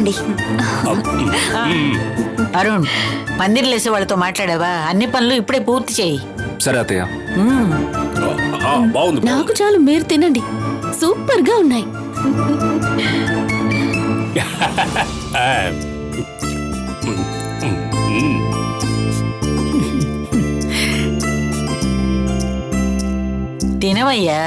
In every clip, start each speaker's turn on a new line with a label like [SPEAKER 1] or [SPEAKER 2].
[SPEAKER 1] తీసుకోండి.
[SPEAKER 2] అరుణ్, పందిర్లేసే వాళ్ళతో మాట్లాడావా? అన్ని పనులు ఇప్పుడే పూర్తి చేయి.
[SPEAKER 3] సరే అత్తయ్య.
[SPEAKER 4] బాగుంది.
[SPEAKER 1] నాకు చాలు, మీరు తినండి. సూపర్ గా ఉన్నాయి.
[SPEAKER 2] తినవయ్యా.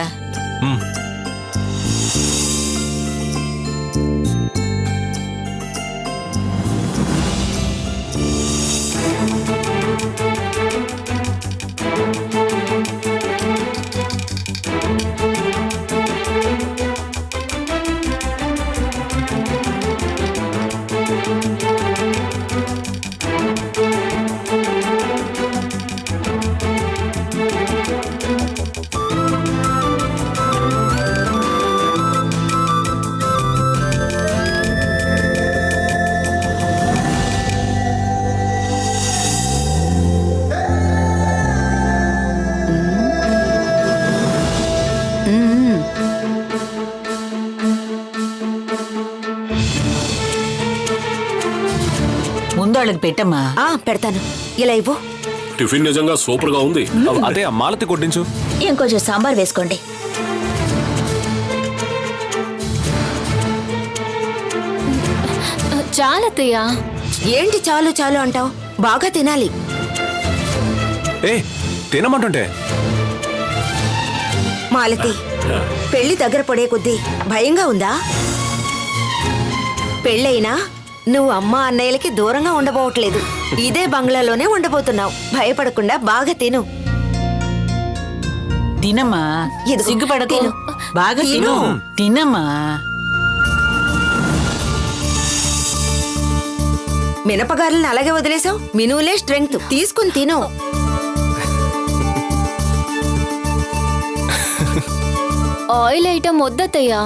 [SPEAKER 2] ముందు వాళ్ళకి పెట్టమ్మా.
[SPEAKER 1] పెడతాను. ఇలా ఇవ్వు.
[SPEAKER 4] టిఫిన్ నిజంగా సూపర్ గా ఉంది.
[SPEAKER 3] అత్తయ్య మాలతి కొట్టించు.
[SPEAKER 1] ఇంకొంచెం సాంబార్ వేసుకోండి. చాలత్తయ్యా. ఏంటి చాలు చాలు అంటావు? బాగా తినాలి.
[SPEAKER 3] ఏ తినమంటుంటే.
[SPEAKER 1] మాలతి, పెళ్లి దగ్గర పడే కొద్దీ భయంగా ఉందా? పెళ్ళైనా నువ్వు అమ్మ అన్నయ్యలకి దూరంగా ఉండబోవట్లేదు. ఇదే బంగ్లాలోనే ఉండబోతున్నావు. భయపడకుండా బాగా తిను.
[SPEAKER 2] తినమ్మా.
[SPEAKER 1] ఇదిగో,
[SPEAKER 2] సిగ్గుపడకు.
[SPEAKER 1] తిను.
[SPEAKER 2] బాగా
[SPEAKER 1] తిను.
[SPEAKER 2] తిను. తినమ్మా.
[SPEAKER 1] మినపగారులను అలాగే వదిలేసావు. మినువులే స్ట్రెంగ్త్. తీసుకుని తిను.
[SPEAKER 5] Oil item వద్దత్తయ్యా.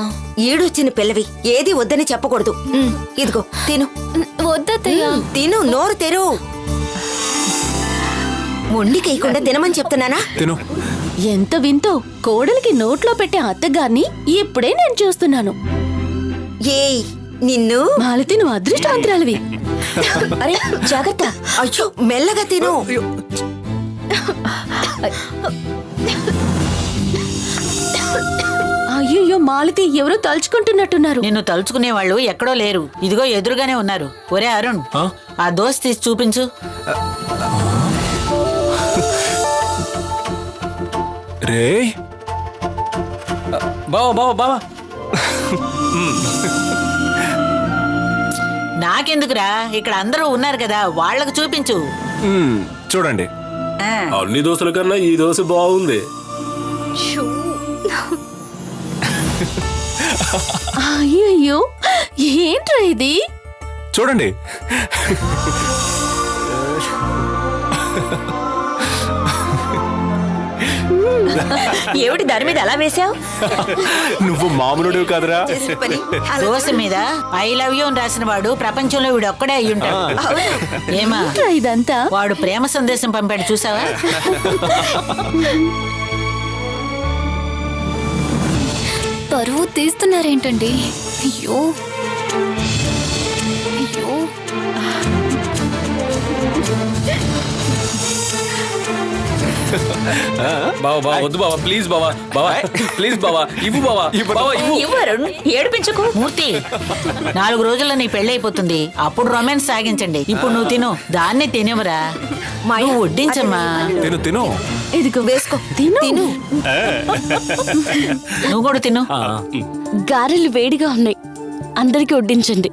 [SPEAKER 1] ఈడొచ్చిన పిల్లవి ఏది వద్దని చెప్పకూడదు. ఇదిగో తిను.
[SPEAKER 5] వద్దత్తయ్యా.
[SPEAKER 1] తిను, నోరు తెరు. మొండికేయకుండా తినమని చెప్తున్నానా?
[SPEAKER 3] తిను.
[SPEAKER 5] ఎంత వింతో, కోడలికి నోట్లో పెట్టే అత్తగారిని ఇప్పుడే నేను చూస్తున్నాను.
[SPEAKER 1] ఏయ్ నిన్ను.
[SPEAKER 5] మాలతి, నువ్వు అదృష్టవంతురాలివి.
[SPEAKER 1] అరే జాగ్రత్త. అయ్యో మెల్లగా తిను.
[SPEAKER 5] అయ్యో మాలతి, ఎవరో తలుచుకుంటున్నట్టున్నారు.
[SPEAKER 2] నిన్ను తలుచుకునే వాళ్ళు ఎక్కడో లేరు. ఇదిగో ఎదురుగానే ఉన్నారు. ఒరే అరుణ్, ఆ దోశ తీసి చూపించు.
[SPEAKER 3] రే బావా బావా బావా.
[SPEAKER 2] నాకెందుకురా, ఇక్కడ అందరూ ఉన్నారు కదా, వాళ్ళకు చూపించు.
[SPEAKER 3] చూడండి.
[SPEAKER 4] అన్ని దోశల కన్నా ఈ దోశ బాగుంది.
[SPEAKER 5] అయ్యో, ఏంట్రా ఇది?
[SPEAKER 3] చూడండి.
[SPEAKER 1] ఏమిటి దాని మీద అలా వేసావు?
[SPEAKER 3] నువ్వు మామూలుడు కాదురా.
[SPEAKER 2] దోశ మీద ఐ లవ్ యూ అని రాసిన వాడు ప్రపంచంలో వీడు ఒక్కడే అయ్యి ఉంటాడు. ఏమా
[SPEAKER 5] ఇదంతా?
[SPEAKER 2] వాడు ప్రేమ సందేశం పంపాడు, చూసావా?
[SPEAKER 5] పరువు తీస్తున్నారేంటండి? అయ్యో అయ్యో.
[SPEAKER 6] బావా బావా వద్దు బావా, ప్లీజ్ బావా, బావా ప్లీజ్ బావా, ఇవ్వు బావా, బావా ఇవ్వు.
[SPEAKER 2] ఇవ్వరు, ఏడిపించుకో. మూర్తి, 4 రోజుల్లో నీ పెళ్లి అయిపోతుంది. అప్పుడు రొమాన్స్ సాగించండి. ఇప్పుడు నువ్వు తిను. దాన్నే తినేవరా. నువ్వు వడ్డించమ్మా.
[SPEAKER 3] తిను తిను.
[SPEAKER 5] ఇదిగో వేసుకో. తిను.
[SPEAKER 2] నువ్వు కూడా తిను.
[SPEAKER 5] గారెలు వేడిగా ఉన్నాయి, అందరికి వడ్డించండి.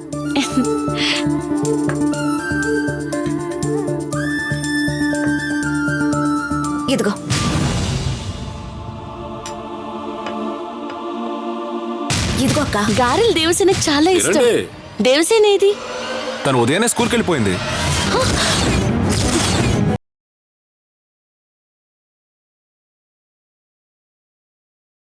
[SPEAKER 1] ఇదిగో. ఇదిగో అక్క.
[SPEAKER 5] గారెలు దేవసేనకి చాలా ఇష్టం.
[SPEAKER 4] తినండి.
[SPEAKER 5] దేవసేన ఏది?
[SPEAKER 3] తను ఉదయాన్నే స్కూల్కి వెళ్ళిపోయింది.